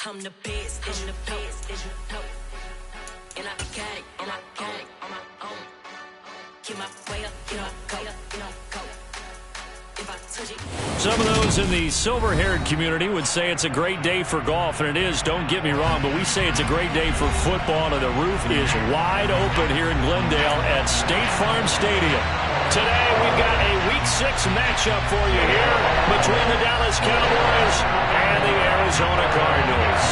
I'm the best, I'm the best, and I got it, and I got it on my own. Get my way up, get my way up, get my go. If I touch it. Some of those in the silver-haired community would say it's a great day for golf, and it is, don't get me wrong, but we say it's a great day for football, and the roof is wide open here in Glendale at State Farm Stadium. Today, we've got a Week 6 matchup for you here between the Dallas Cowboys and the Arizona Cardinals.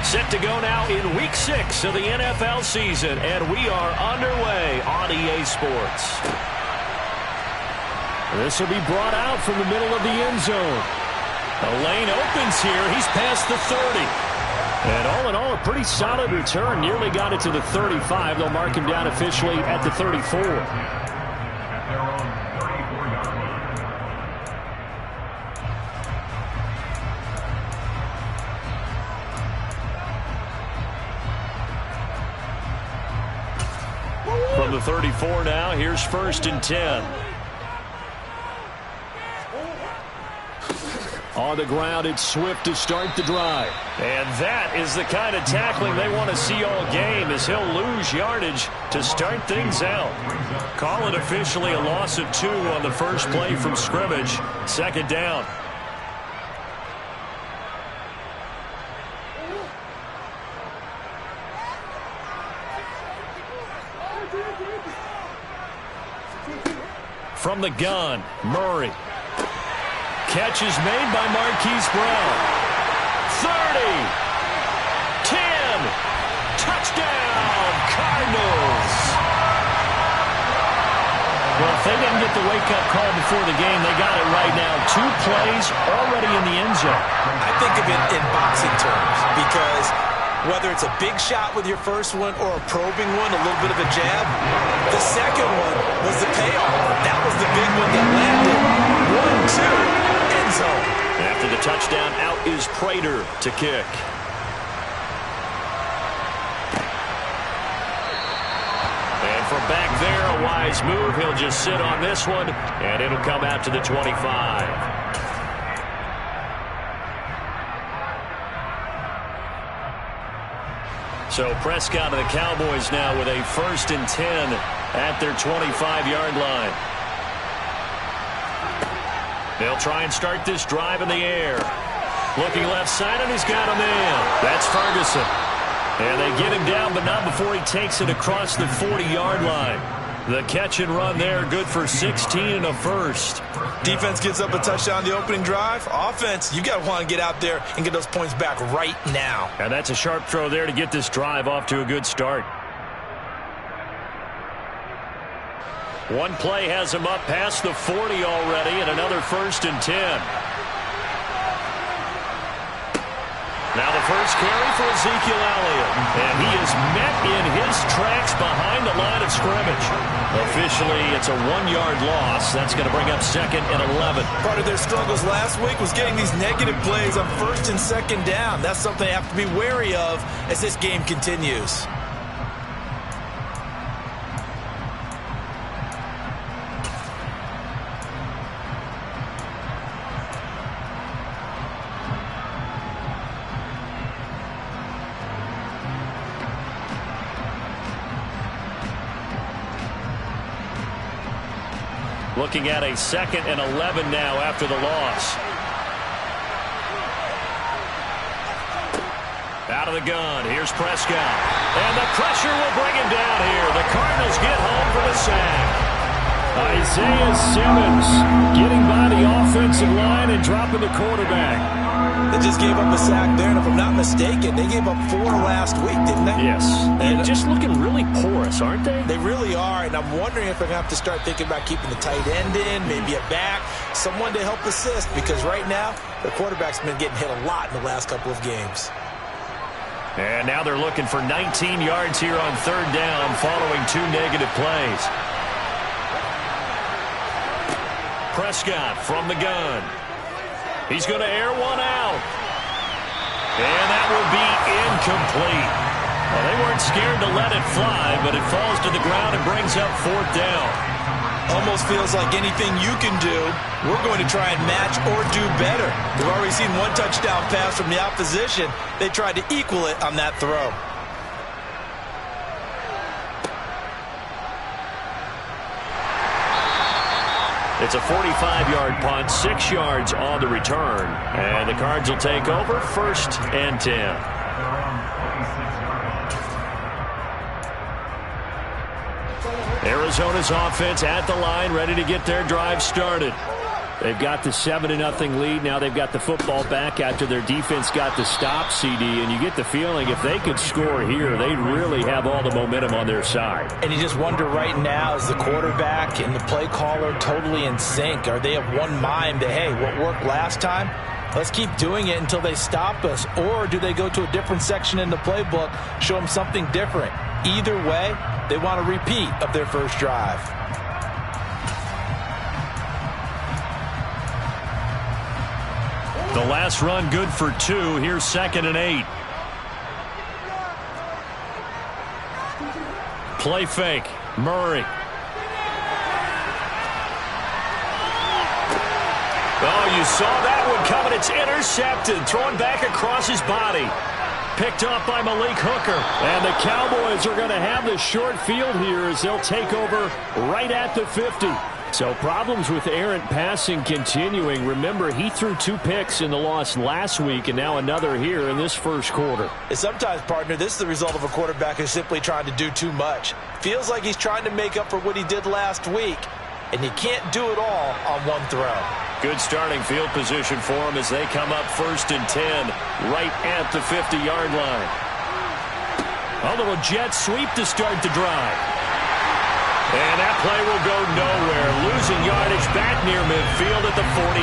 Set to go now in Week 6 of the NFL season, and we are underway on EA Sports. This will be brought out from the middle of the end zone. The lane opens here. He's past the 30. And all in all, a pretty solid return. Nearly got it to the 35. They'll mark him down officially at the 34. From the 34 now, here's 1st and 10. On the ground, it's Swift to start the drive. And that is the kind of tackling they want to see all game, as he'll lose yardage to start things out. Call it officially a loss of 2 on the first play from scrimmage. 2nd down. From the gun, Murray. Catch is made by Marquise Brown. 30. 10. Touchdown, Cardinals. Well, if they didn't get the wake-up call before the game, they got it right now. 2 plays already in the end zone. I think of it in boxing terms, because whether it's a big shot with your first one or a probing one, a little bit of a jab, the second one was the payoff. That was the big one that landed. 1-2, end zone. After the touchdown, out is Prater to kick. And from back there, a wise move. He'll just sit on this one, and it'll come out to the 25. So Prescott and the Cowboys now with a 1st and 10 at their 25-yard line. They'll try and start this drive in the air. Looking left side, and he's got him in. That's Ferguson. And they get him down, but not before he takes it across the 40-yard line. The catch and run there, good for 16 and a first. Defense gives up a touchdown the opening drive. Offense, you got to want to get out there and get those points back right now. And that's a sharp throw there to get this drive off to a good start. One play has him up past the 40 already, and another 1st and 10. Now the first carry for Ezekiel Elliott. And he is met in his tracks behind the line of scrimmage. Officially, it's a 1-yard loss. That's going to bring up 2nd and 11. Part of their struggles last week was getting these negative plays on 1st and 2nd down. That's something they have to be wary of as this game continues. Looking at a 2nd and 11 now after the loss. Out of the gun, here's Prescott. And the pressure will bring him down here. The Cardinals get home for the sack. Isaiah Simmons getting by the offensive line and dropping the quarterback. They just gave up a sack there, and if I'm not mistaken, they gave up 4 last week, didn't they? Yes. And just looking really porous, aren't they? They really are, and I'm wondering if they're going to have to start thinking about keeping the tight end in, maybe a back, someone to help assist, because right now, their quarterback's been getting hit a lot in the last couple of games. And now they're looking for 19 yards here on 3rd down following 2 negative plays. Prescott from the gun. He's going to air one out. And that will be incomplete. Well, they weren't scared to let it fly, but it falls to the ground and brings up 4th down. Almost feels like anything you can do, we're going to try and match or do better. We've already seen one touchdown pass from the opposition. They tried to equal it on that throw. It's a 45-yard punt, 6 yards on the return. And the Cards will take over 1st and 10. Arizona's offense at the line, ready to get their drive started. They've got the 7-0 lead. Now they've got the football back after their defense got the stop, CD. And you get the feeling if they could score here, they'd really have all the momentum on their side. And you just wonder right now, is the quarterback and the play caller totally in sync? Are they of one mind that, hey, what worked last time? Let's keep doing it until they stop us. Or do they go to a different section in the playbook, show them something different? Either way, they want a repeat of their first drive. The last run good for 2. Here's 2nd and 8. Play fake. Murray. Oh, you saw that one coming. It's intercepted. Thrown back across his body. Picked off by Malik Hooker. And the Cowboys are going to have the short field here as they'll take over right at the 50. So problems with errant passing continuing. Remember, he threw 2 picks in the loss last week and now another here in this first quarter. And sometimes, partner, this is the result of a quarterback who's simply trying to do too much. Feels like he's trying to make up for what he did last week, and you can't do it all on one throw. Good starting field position for him as they come up 1st and 10 right at the 50-yard line. A little jet sweep to start the drive. And that play will go nowhere. Losing yardage back near midfield at the 49.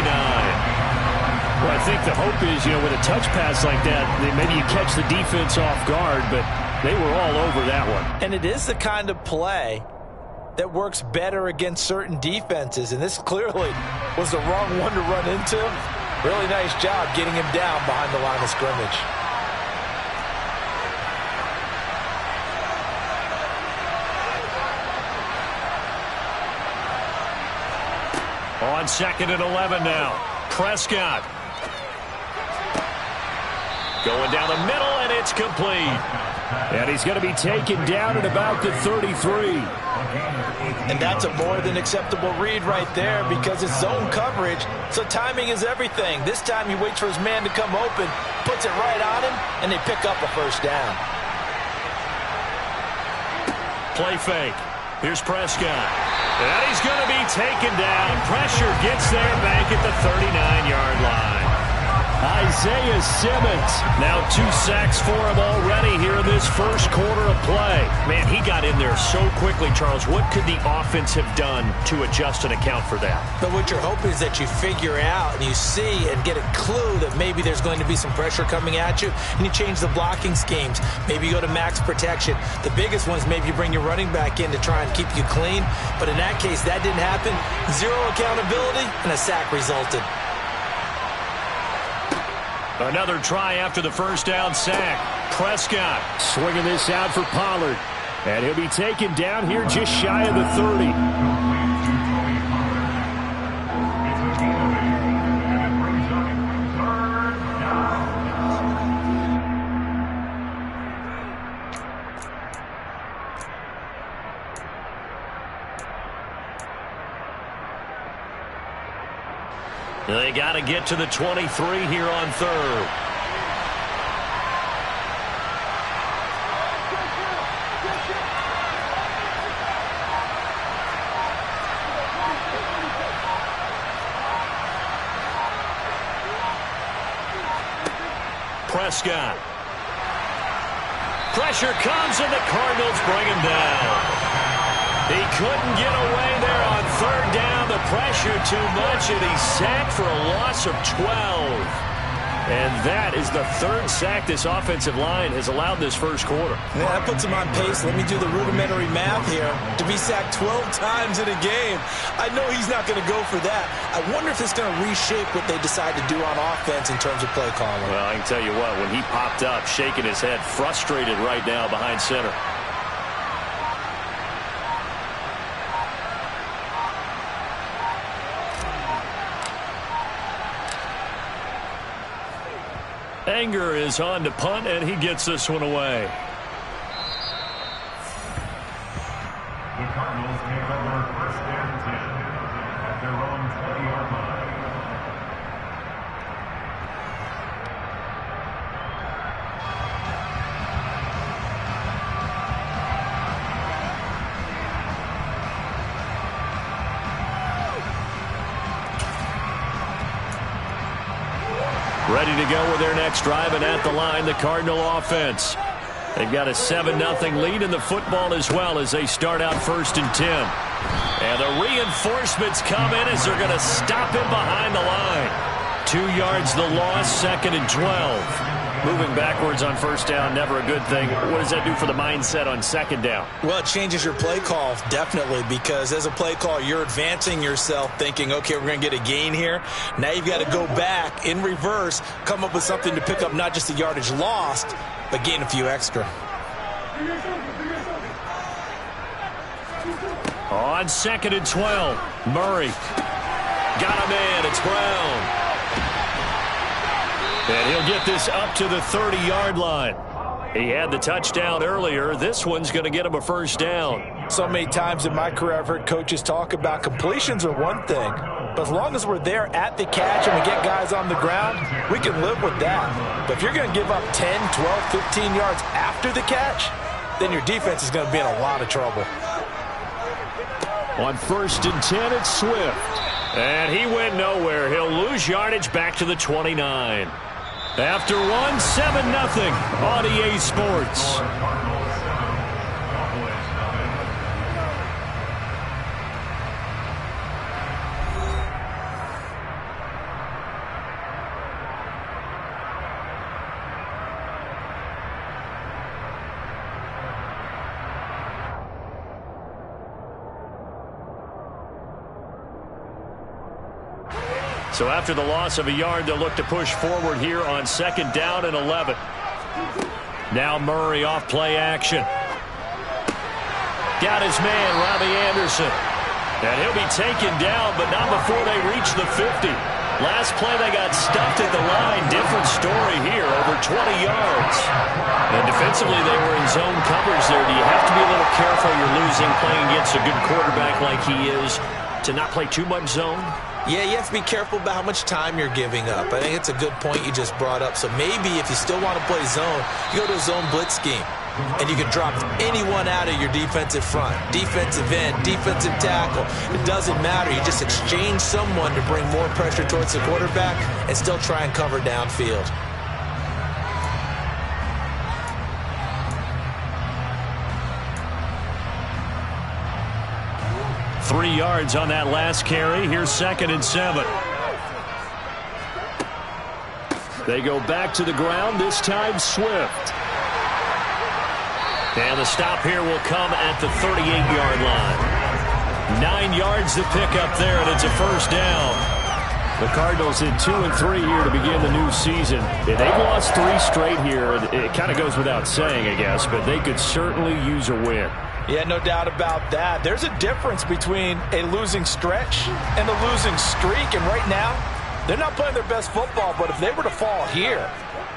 Well, I think the hope is, with a touch pass like that, maybe you catch the defense off guard, but they were all over that one. And it is the kind of play that works better against certain defenses, and this clearly was the wrong one to run into. Really nice job getting him down behind the line of scrimmage. On 2nd and 11 now. Prescott. Going down the middle, and it's complete. And he's going to be taken down at about the 33. And that's a more than acceptable read right there because it's zone coverage, so timing is everything. This time he waits for his man to come open, puts it right on him, and they pick up a first down. Play fake. Here's Prescott. And he's going to be taken down. Pressure gets there back at the 39-yard line. Isaiah Simmons. Now 2 sacks for him already here in this first quarter of play. Man, he got in there so quickly, Charles. What could the offense have done to adjust and account for that? But what you're hoping is that you figure out and you see and get a clue that maybe there's going to be some pressure coming at you, and you change the blocking schemes. Maybe you go to max protection. The biggest one is maybe you bring your running back in to try and keep you clean. But in that case, that didn't happen. 0 accountability, and a sack resulted. Another try after the first down sack. Prescott swinging this out for Pollard. And he'll be taken down here just shy of the 30. They got to get to the 23 here on 3rd. Prescott. Pressure comes, and the Cardinals bring him down. He couldn't get away there on 3rd down. The pressure too much, and he's sacked for a loss of 12. And that is the third sack this offensive line has allowed this first quarter. Yeah, that puts him on pace. Let me do the rudimentary math here. To be sacked 12 times in a game, I know he's not going to go for that. I wonder if it's going to reshape what they decide to do on offense in terms of play calling. Well, I can tell you what, when he popped up, shaking his head, frustrated right now behind center. Anger is on to punt, and he gets this one away. The Cardinals take over first and 10 at their own 20-yard line. Ready to go with their next drive, and at the line, the Cardinal offense. They've got a 7-0 lead in the football as well as they start out first and 10. And the reinforcements come in as they're going to stop him behind the line. 2 yards the loss, 2nd and 12. Moving backwards on first down, never a good thing. What does that do for the mindset on second down? Well, it changes your play call, definitely, because as a play call, you're advancing yourself thinking, okay, we're going to get a gain here. Now you've got to go back in reverse, come up with something to pick up not just the yardage lost, but gain a few extra. On 2nd and 12, Murray. Got him in, it's Brown. And he'll get this up to the 30-yard line. He had the touchdown earlier. This one's going to get him a first down. So many times in my career I've heard coaches talk about completions are one thing, but as long as we're there at the catch and we get guys on the ground, we can live with that. But if you're going to give up 10, 12, 15 yards after the catch, then your defense is going to be in a lot of trouble. On 1st and 10, it's Swift. And he went nowhere. He'll lose yardage back to the 29. After one, 7-0 on EA Sports. So after the loss of a yard, they'll look to push forward here on 2nd down and 11. Now Murray off play action. Got his man, Robbie Anderson. And he'll be taken down, but not before they reach the 50. Last play, they got stuffed at the line. Different story here, over 20 yards. And defensively, they were in zone coverage there. Do you have to be a little careful you're losing playing against a good quarterback like he is to not play too much zone? Yeah, you have to be careful about how much time you're giving up. I think it's a good point you just brought up. So maybe if you still want to play zone, you go to a zone blitz scheme. And you can drop anyone out of your defensive front. Defensive end, defensive tackle. It doesn't matter. You just exchange someone to bring more pressure towards the quarterback and still try and cover downfield. Three yards on that last carry. Here's 2nd and 7. They go back to the ground, this time Swift. And the stop here will come at the 38-yard line. 9 yards to pick up there, and it's a first down. The Cardinals in 2-3 here to begin the new season. They've lost 3 straight here. It kind of goes without saying, I guess, but they could certainly use a win. Yeah, no doubt about that. There's a difference between a losing stretch and a losing streak, and right now, they're not playing their best football, but if they were to fall here,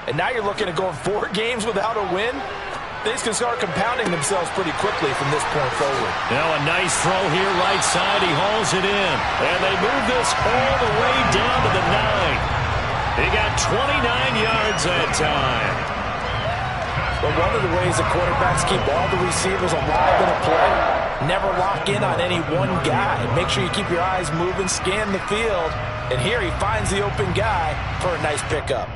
and now you're looking at going 4 games without a win, things can start compounding themselves pretty quickly from this point forward. Now a nice throw here, right side. He hauls it in. And they move this all the way down to the 9. He got 29 yards that time. But one of the ways the quarterbacks keep all the receivers alive in a play, never lock in on any one guy. Make sure you keep your eyes moving, scan the field. And here he finds the open guy for a nice pickup.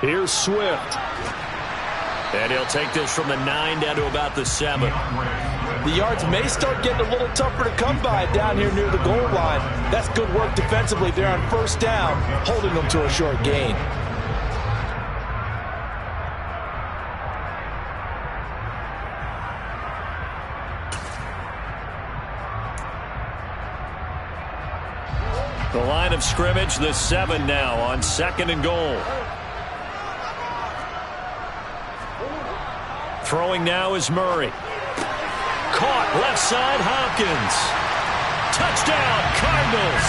Here's Swift. And he'll take this from the 9 down to about the 7. The yards may start getting a little tougher to come by down here near the goal line. That's good work defensively there on first down, holding them to a short gain. The line of scrimmage, the 7 now on 2nd and goal. Throwing now is Murray. Caught left side, Hopkins. Touchdown, Cardinals.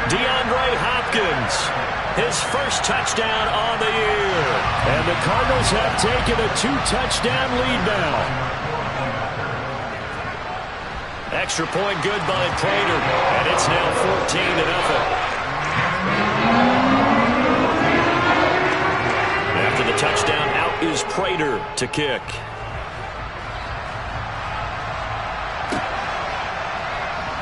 DeAndre Hopkins, his first touchdown on the year. And the Cardinals have taken a 2-touchdown lead now. Extra point good by Prater, and it's now 14-0. After the touchdown, out is Prater to kick.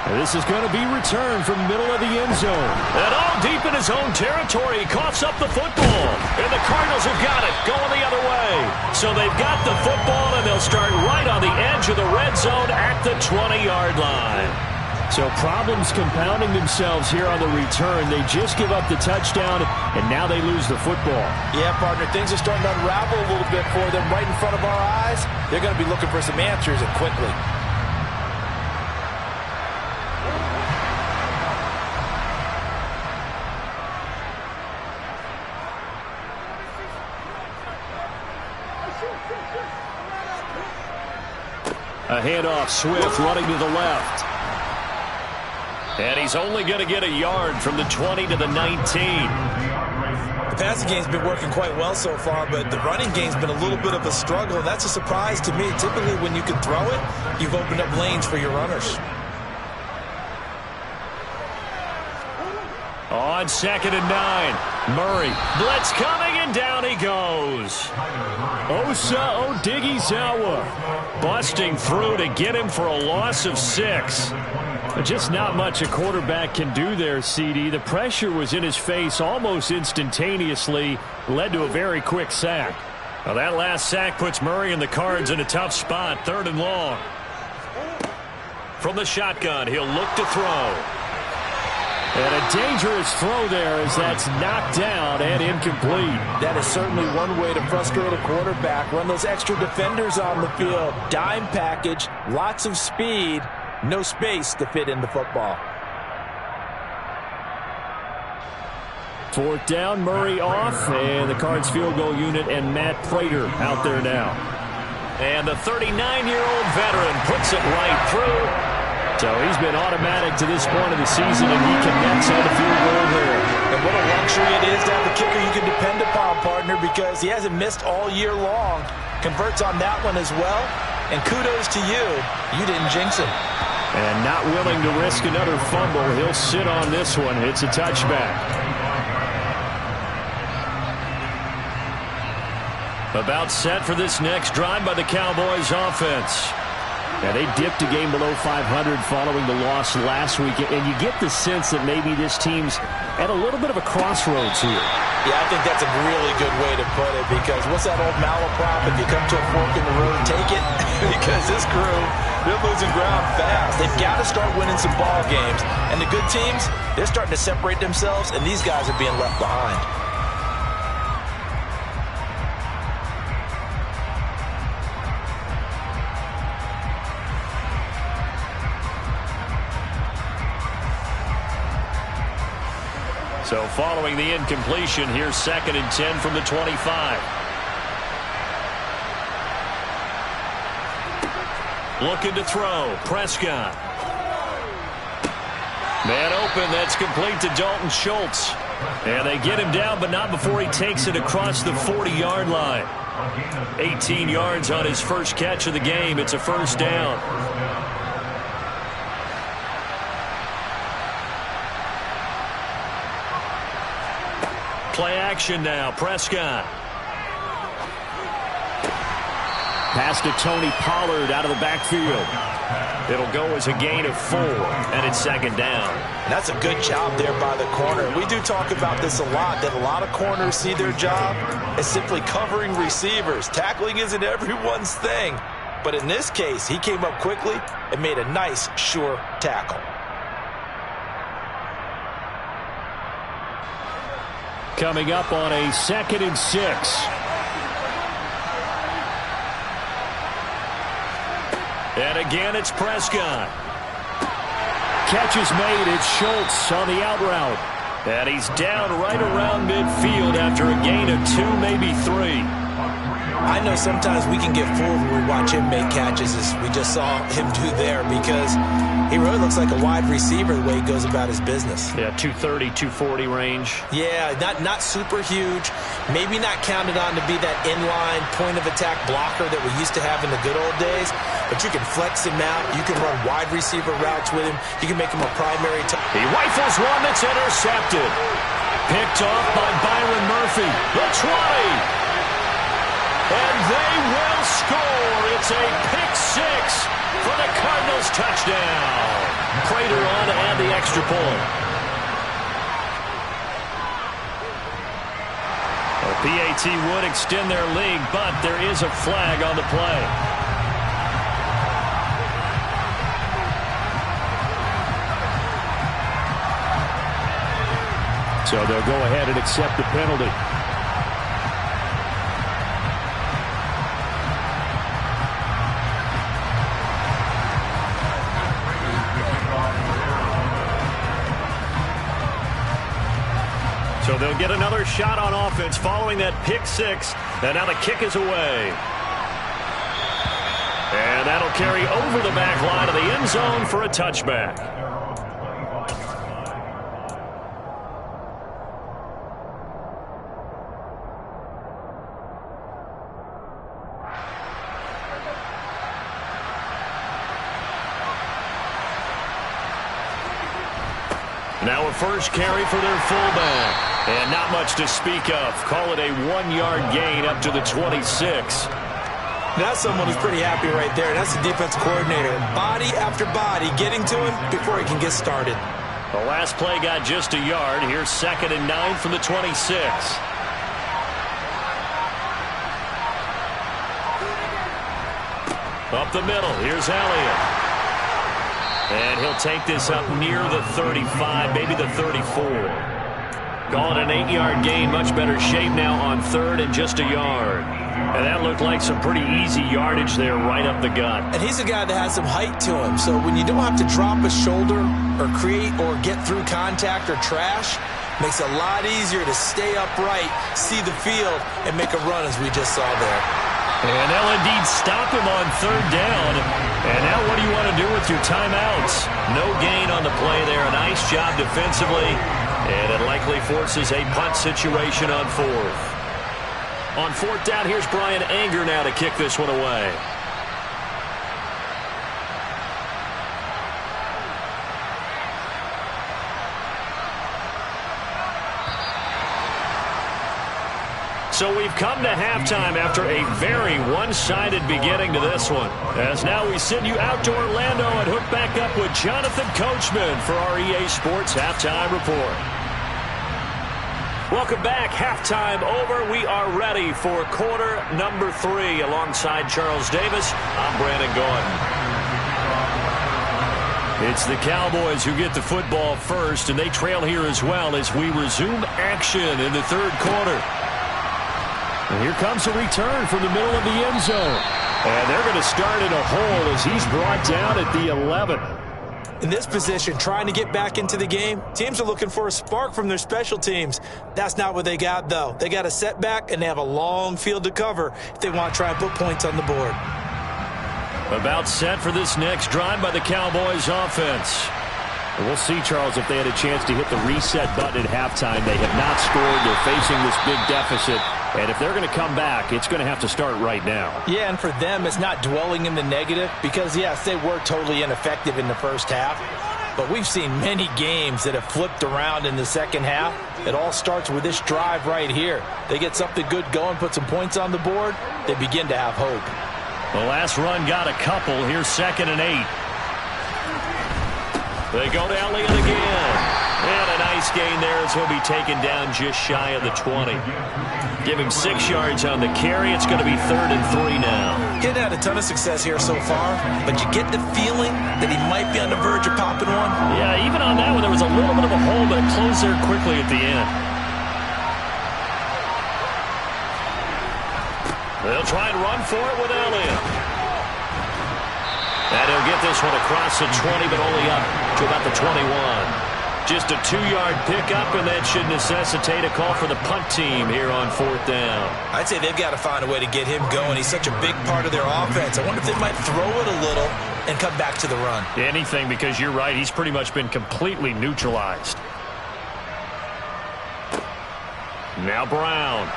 And this is going to be returned from the middle of the end zone. And all deep in his own territory, he coughs up the football. And the Cardinals have got it, going the other way. So they've got the football, and they'll start right on the edge of the red zone at the 20-yard line. So problems compounding themselves here on the return. They just give up the touchdown, and now they lose the football. Yeah, partner, things are starting to unravel a little bit for them right in front of our eyes. They're going to be looking for some answers, and quickly. A handoff, Swift running to the left. And he's only going to get a yard from the 20 to the 19. The passing game's been working quite well so far, but the running game's been a little bit of a struggle, and that's a surprise to me. Typically, when you can throw it, you've opened up lanes for your runners. On 2nd and 9, Murray. Blitz coming, and down he goes. Osa Odighizuwa busting through to get him for a loss of 6. Just not much a quarterback can do there, CD. The pressure was in his face almost instantaneously, led to a very quick sack. Well, that last sack puts Murray and the Cards in a tough spot, 3rd and long. From the shotgun, he'll look to throw. And a dangerous throw there as that's knocked down and incomplete. That is certainly one way to frustrate a quarterback. Run those extra defenders on the field. Dime package, lots of speed, no space to fit in the football. 4th down, Murray off, and the Cards field goal unit and Matt Prater out there now. And the 39-year-old veteran puts it right through. So he's been automatic to this point of the season, and he connects on the field goal there. And what a luxury it is to have a kicker you can depend upon, partner, because he hasn't missed all year long. Converts on that one as well. And kudos to you. You didn't jinx him. And not willing to risk another fumble. He'll sit on this one. It's a touchback. About set for this next drive by the Cowboys offense. Yeah, they dipped a game below 500 following the loss last week, and you get the sense that maybe this team's at a little bit of a crossroads here. Yeah, I think that's a really good way to put it, because what's that old malaprop? If you come to a fork in the road, take it, because this crew, they're losing ground fast. They've got to start winning some ball games, and the good teams, they're starting to separate themselves, and these guys are being left behind. So following the incompletion, here's 2nd and 10 from the 25. Looking to throw. Prescott. Man open. That's complete to Dalton Schultz. And they get him down, but not before he takes it across the 40-yard line. 18 yards on his first catch of the game. It's a 1st down. Play action now. Prescott. Pass to Tony Pollard out of the backfield. It'll go as a gain of 4, and it's 2nd down. And that's a good job there by the corner. We do talk about this a lot, that a lot of corners see their job as simply covering receivers. Tackling isn't everyone's thing. But in this case, he came up quickly and made a nice, sure tackle. Coming up on a 2nd and 6. And again, it's Prescott. Catch is made. It's Schultz on the out route. And he's down right around midfield after a gain of 2, maybe 3. I know sometimes we can get fooled when we watch him make catches, as we just saw him do there, because he really looks like a wide receiver the way he goes about his business. Yeah, 230, 240 range. Yeah, not super huge. Maybe not counted on to be that inline point-of-attack blocker that we used to have in the good old days, but you can flex him out. You can run wide receiver routes with him. You can make him a primary target. He rifles one that's intercepted. Picked off by Byron Murphy. The 20. And they will score. It's a pick-6 for the Cardinals touchdown. Prater on to add the extra point. The PAT would extend their lead, but there is a flag on the play. So they'll go ahead and accept the penalty. So they'll get another shot on offense following that pick-6. And now the kick is away. And that'll carry over the back line of the end zone for a touchback. Now a first carry for their fullback. And not much to speak of. Call it a 1-yard gain up to the 26. That's someone who's pretty happy right there. That's the defense coordinator. Body after body getting to him before he can get started. The last play got just a yard. Here's 2nd and 9 from the 26. Up the middle. Here's Elliott. And he'll take this up near the 35, maybe the 34. Call it an 8-yard gain. Much better shape now on 3rd and just a yard. And that looked like some pretty easy yardage there right up the gut. And he's a guy that has some height to him. So when you don't have to drop a shoulder or create or get through contact or trash, makes it a lot easier to stay upright, see the field, and make a run as we just saw there. And they'll indeed stop him on 3rd down. And now what do you want to do with your timeouts? No gain on the play there. A nice job defensively. And it likely forces a punt situation on 4th. On 4th down, here's Brian Anger now to kick this one away. So we've come to halftime after a very one-sided beginning to this one. As now we send you out to Orlando and hook back up with Jonathan Coachman for our EA Sports Halftime Report. Welcome back. Halftime over. We are ready for quarter number 3. Alongside Charles Davis, I'm Brandon Gordon. It's the Cowboys who get the football first, and they trail here as well as we resume action in the 3rd quarter. And here comes a return from the middle of the end zone. And they're going to start in a hole as he's brought down at the 11. In this position, trying to get back into the game, teams are looking for a spark from their special teams. That's not what they got, though. They got a setback, and they have a long field to cover if they want to try and put points on the board. About set for this next drive by the Cowboys offense. And we'll see, Charles, if they had a chance to hit the reset button at halftime. They have not scored. They're facing this big deficit. And if they're going to come back, it's going to have to start right now. Yeah, and for them, it's not dwelling in the negative because, yes, they were totally ineffective in the first half. But we've seen many games that have flipped around in the second half. It all starts with this drive right here. They get something good going, put some points on the board, they begin to have hope. The last run got a couple. Here's 2nd and 8. They go to Elliott again. nice gain there as he'll be taken down just shy of the 20. Give him 6 yards on the carry. It's going to be 3rd and 3 now. He hadn't had a ton of success here so far, but you get the feeling that he might be on the verge of popping one. Yeah, even on that one, there was a little bit of a hole, but it closed there quickly at the end. They'll try and run for it with Elliott. And he'll get this one across the 20, but only up to about the 21. Just a 2-yard pickup, and that should necessitate a call for the punt team here on 4th down. I'd say they've got to find a way to get him going. He's such a big part of their offense. I wonder if they might throw it a little and come back to the run. Anything, because you're right. He's pretty much been completely neutralized. Now Brown.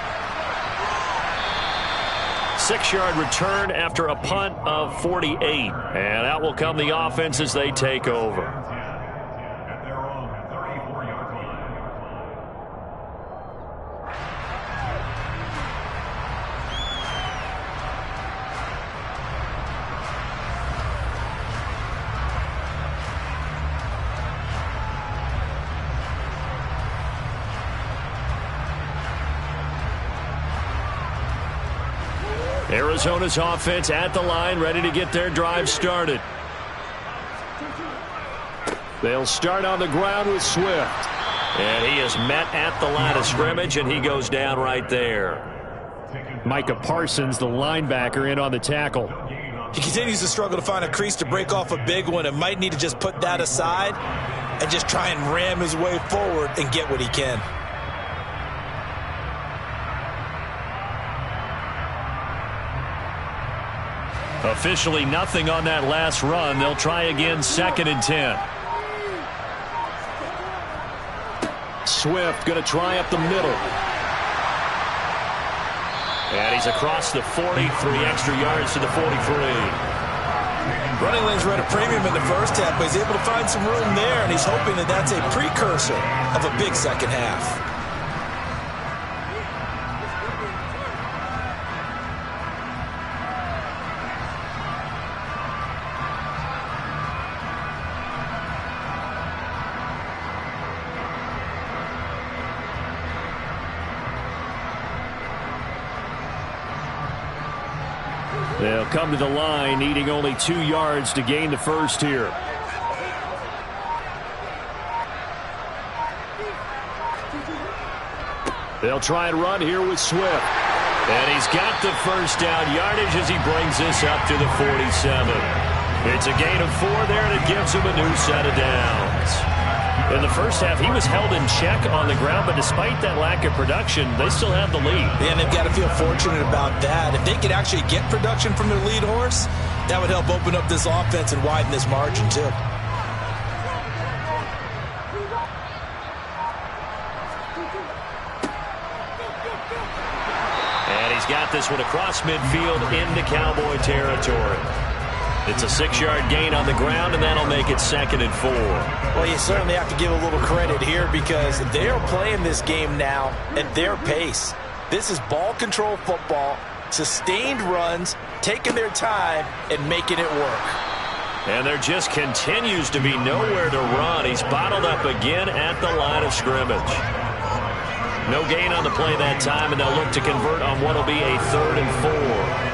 6-yard return after a punt of 48. And out will come the offense as they take over. At their own 34-yard line. Arizona's offense at the line, ready to get their drive started. They'll start on the ground with Swift. And he is met at the line of scrimmage, and he goes down right there. Micah Parsons, the linebacker, in on the tackle. He continues to struggle to find a crease to break off a big one, and might need to just put that aside and just try and ram his way forward and get what he can. Officially nothing on that last run. They'll try again, 2nd and 10. Swift going to try up the middle. And he's across the 40, 3 extra yards to the 43. Running lanes run a premium in the first half, but he's able to find some room there, and he's hoping that that's a precursor of a big second half. They'll come to the line, needing only 2 yards to gain the first here. They'll try and run here with Swift. And he's got the first down yardage as he brings this up to the 47. It's a gain of 4 there, and it gives him a new set of downs. In the first half, he was held in check on the ground, but despite that lack of production, they still have the lead. Yeah, and they've got to feel fortunate about that. If they could actually get production from their lead horse, that would help open up this offense and widen this margin, too. And he's got this one across midfield into Cowboy territory. It's a 6-yard gain on the ground, and that'll make it 2nd and 4. Well, you certainly have to give a little credit here because they are playing this game now at their pace. This is ball control football, sustained runs, taking their time, and making it work. And there just continues to be nowhere to run. He's bottled up again at the line of scrimmage. No gain on the play that time, and they'll look to convert on what will be a 3rd and 4.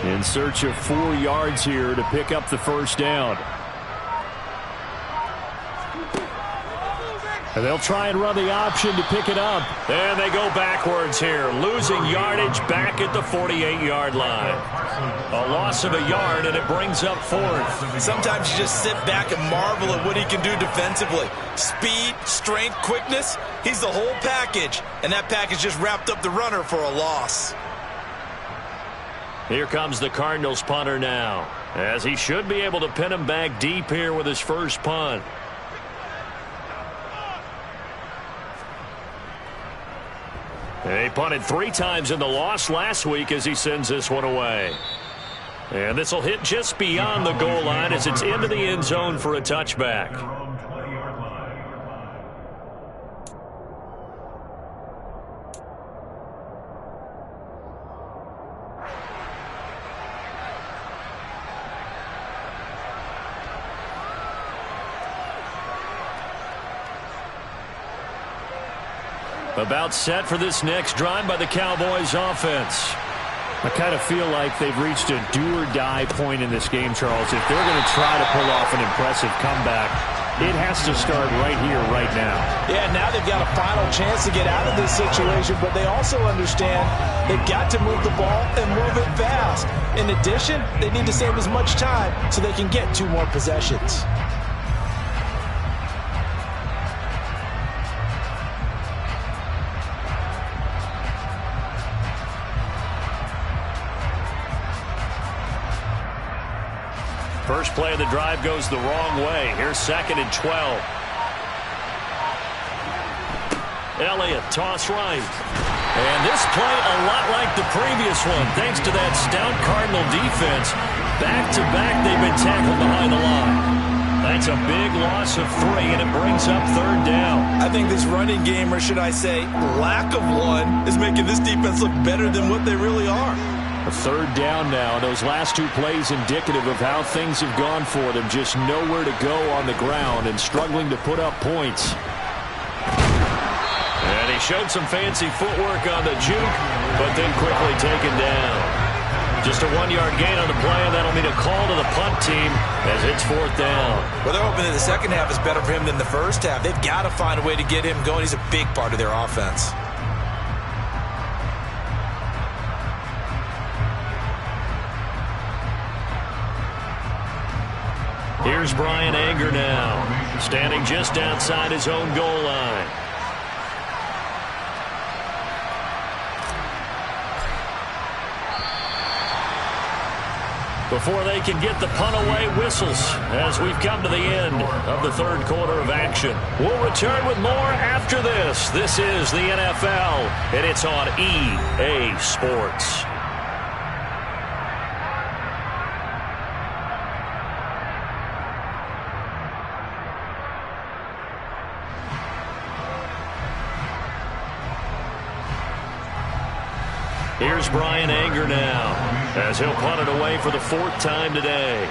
In search of 4 yards here to pick up the first down. And they'll try and run the option to pick it up. And they go backwards here, losing yardage back at the 48-yard line. A loss of a yard, and it brings up 4th. Sometimes you just sit back and marvel at what he can do defensively. Speed, strength, quickness, he's the whole package. And that package just wrapped up the runner for a loss. Here comes the Cardinals punter now, as he should be able to pin him back deep here with his first punt. He punted 3 times in the loss last week as he sends this one away. And this will hit just beyond the goal line as it's into the end zone for a touchback. About set for this next drive by the Cowboys offense. I kind of feel like they've reached a do-or-die point in this game, Charles. If they're going to try to pull off an impressive comeback, it has to start right here, right now. Yeah, now they've got a final chance to get out of this situation, but they also understand they've got to move the ball and move it fast. In addition, they need to save as much time so they can get 2 more possessions. First play of the drive goes the wrong way. Here's 2nd and 12. Elliott, toss right. And this play a lot like the previous one. Thanks to that stout Cardinal defense. Back-to-back, they've been tackled behind the line. That's a big loss of 3, and it brings up 3rd down. I think this running game, or should I say lack of one, is making this defense look better than what they really are. A 3rd down now. Those last 2 plays indicative of how things have gone for them. Just nowhere to go on the ground and struggling to put up points. And he showed some fancy footwork on the juke, but then quickly taken down. Just a 1-yard gain on the play, and that'll mean a call to the punt team as it's 4th down. Well, they're hoping that the second half is better for him than the first half. They've got to find a way to get him going. He's a big part of their offense. Here's Brian Anger now, standing just outside his own goal line. Before they can get the punt away, whistles as we've come to the end of the 3rd quarter of action. We'll return with more after this. This is the NFL, and it's on EA Sports. Here's Brian Anger now, as he'll punt it away for the 4th time today.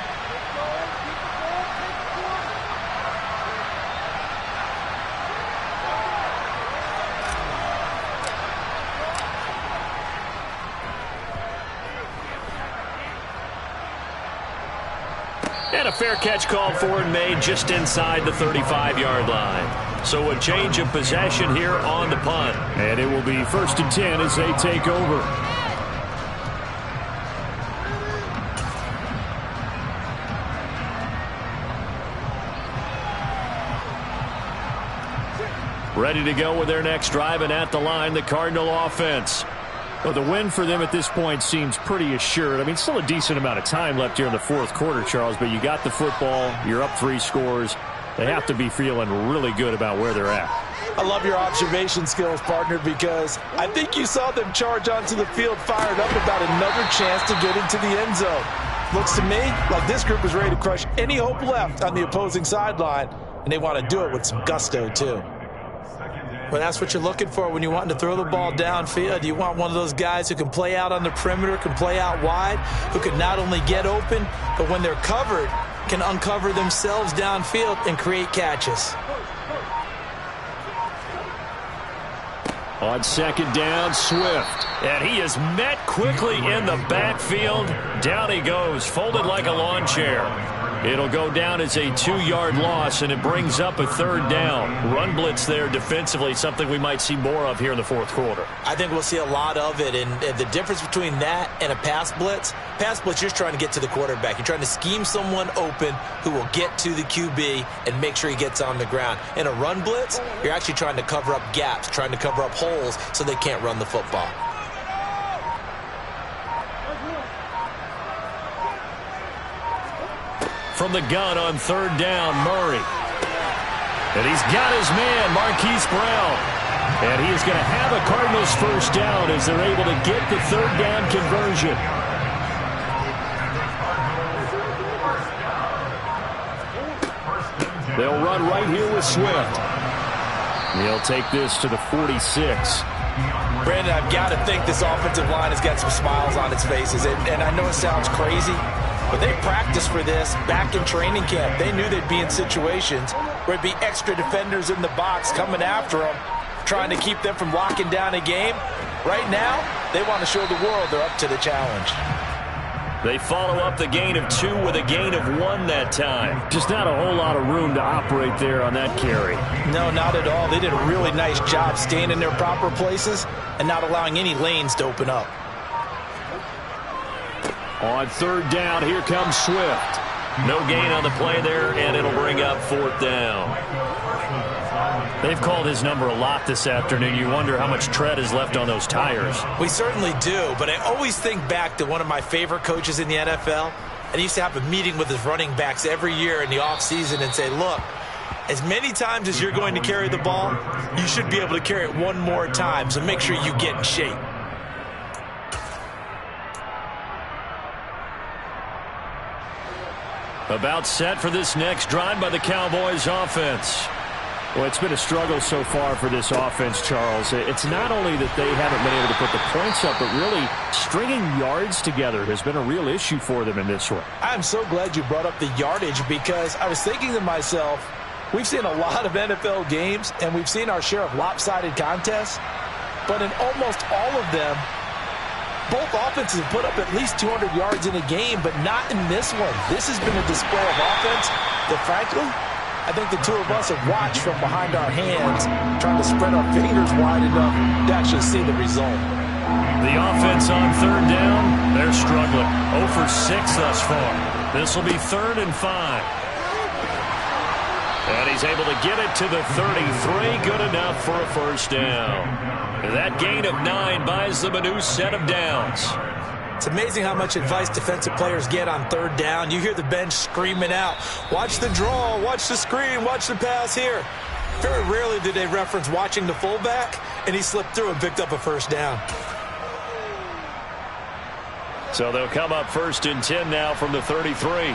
And a fair catch called for and made just inside the 35-yard line. So a change of possession here on the punt. And it will be 1st and 10 as they take over. Ready to go with their next drive, and at the line, the Cardinal offense. Well, the win for them at this point seems pretty assured. I mean, still a decent amount of time left here in the 4th quarter, Charles, but you got the football, you're up 3 scores. They have to be feeling really good about where they're at. I love your observation skills, partner, because I think you saw them charge onto the field fired up about another chance to get into the end zone. Looks to me like this group is ready to crush any hope left on the opposing sideline, and they want to do it with some gusto, too. Well, that's what you're looking for when you're wanting to throw the ball downfield. You want one of those guys who can play out on the perimeter, can play out wide, who can not only get open, but when they're covered, can uncover themselves downfield and create catches. On 2nd down, Swift. And he is met quickly in the backfield. Down he goes, folded like a lawn chair. It'll go down as a 2-yard loss, and it brings up a 3rd down. Run blitz there defensively, something we might see more of here in the 4th quarter. I think we'll see a lot of it, and the difference between that and a pass blitz, you're just trying to get to the quarterback. You're trying to scheme someone open who will get to the QB and make sure he gets on the ground. In a run blitz, you're actually trying to cover up gaps, trying to cover up holes so they can't run the football. From the gun on 3rd down, Murray. And he's got his man, Marquise Brown. And he is going to have a Cardinals 1st down as they're able to get the 3rd down conversion. They'll run right here with Swift. He'll take this to the 46. Brandon, I've got to think this offensive line has got some smiles on its faces. And I know it sounds crazy, but they practiced for this back in training camp. They knew they'd be in situations where it'd be extra defenders in the box coming after them, trying to keep them from locking down a game. Right now, they want to show the world they're up to the challenge. They follow up the gain of 2 with a gain of 1 that time. Just not a whole lot of room to operate there on that carry. No, not at all. They did a really nice job staying in their proper places and not allowing any lanes to open up. On 3rd down, here comes Swift. No gain on the play there, and it'll bring up 4th down. They've called his number a lot this afternoon. You wonder how much tread is left on those tires. We certainly do, but I always think back to one of my favorite coaches in the NFL. And he used to have a meeting with his running backs every year in the offseason and say, look, as many times as you're going to carry the ball, you should be able to carry it one more time, so make sure you get in shape. About set for this next drive by the Cowboys offense. Well, it's been a struggle so far for this offense, Charles. It's not only that they haven't been able to put the points up, but really stringing yards together has been a real issue for them in this one. I'm so glad you brought up the yardage, because I was thinking to myself, we've seen a lot of NFL games, and we've seen our share of lopsided contests, but in almost all of them, both offenses have put up at least 200 yards in a game, but not in this one. This has been a display of offense that, frankly, I think the two of us have watched from behind our hands, trying to spread our fingers wide enough to actually see the result. The offense on 3rd down, they're struggling. 0 for 6 thus far. This will be 3rd and 5. And he's able to get it to the 33. Good enough for a 1st down. That gain of 9 buys them a new set of downs. It's amazing how much advice defensive players get on 3rd down. You hear the bench screaming out, watch the draw, watch the screen, watch the pass here. Very rarely do they reference watching the fullback, and he slipped through and picked up a 1st down. So they'll come up 1st and 10 now from the 33.